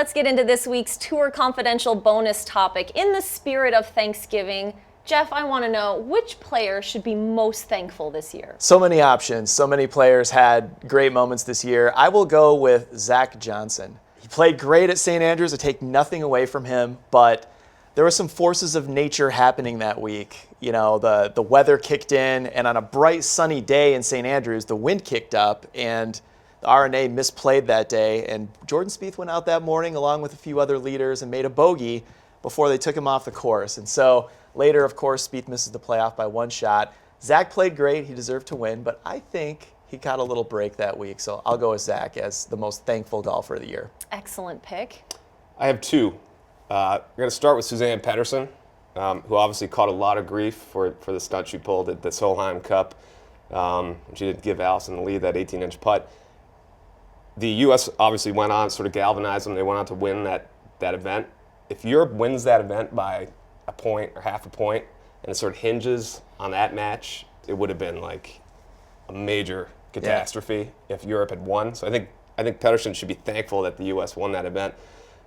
Let's get into this week's Tour Confidential bonus topic. In the spirit of Thanksgiving, Jeff, I want to know which player should be most thankful this year? So many options. So many players had great moments this year. I will go with Zach Johnson. He played great at St. Andrews. I take nothing away from him, but there were some forces of nature happening that week. You know, the weather kicked in, and on a bright sunny day in St. Andrews, the wind kicked up, and the RNA misplayed that day, and Jordan Spieth went out that morning along with a few other leaders and made a bogey before they took him off the course. And so later, of course, Spieth misses the playoff by one shot. Zach played great. He deserved to win, but I think he got a little break that week. So I'll go with Zach as the most thankful golfer of the year. Excellent pick. I have two. We're going to start with Suzanne Pettersson, who obviously caught a lot of grief for the stunt she pulled at the Solheim Cup. She didn't give Allison the lead, that 18-inch putt. The U.S. obviously went on, sort of galvanized them. They went on to win that event. If Europe wins that event by a point or half a point, and it sort of hinges on that match, it would have been like a major catastrophe if Europe had won. So I think Pettersson should be thankful that the U.S. won that event.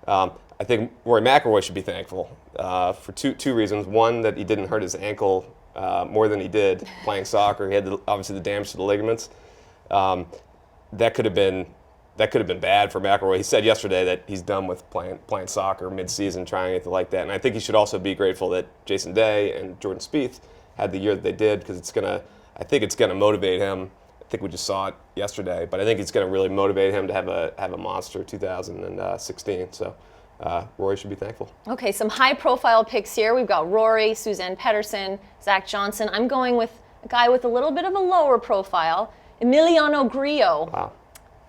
I think Rory McIlroy should be thankful for two reasons. One, that he didn't hurt his ankle more than he did playing soccer. He had obviously the damage to the ligaments. That could have been bad for McIlroy. He said yesterday that he's done with playing soccer mid-season, trying anything like that. And I think he should also be grateful that Jason Day and Jordan Spieth had the year that they did, because I think it's gonna motivate him. I think we just saw it yesterday, but I think it's gonna really motivate him to have a monster 2016. So Rory should be thankful. Okay, some high-profile picks here. We've got Rory, Suzanne Pettersson, Zach Johnson. I'm going with a guy with a little bit of a lower profile, Emiliano Grillo. Wow.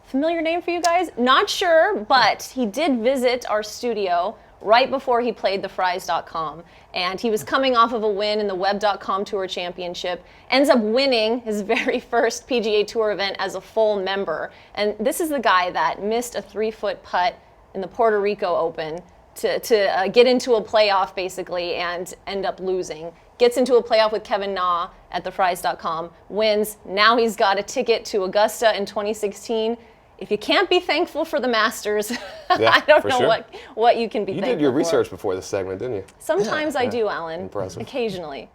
Familiar name for you guys? Not sure, but he did visit our studio right before he played the Fries.com. And he was coming off of a win in the Web.com Tour Championship, ends up winning his very first PGA Tour event as a full member. And this is the guy that missed a 3-foot putt in the Puerto Rico Open to get into a playoff, basically, and end up losing. Gets into a playoff with Kevin Na at the Fries.com, wins. Now he's got a ticket to Augusta in 2016. If you can't be thankful for the Masters, I don't know what you can be thankful for. You did your research before this segment, didn't you? Sometimes I do, Alan. Impressive. Occasionally.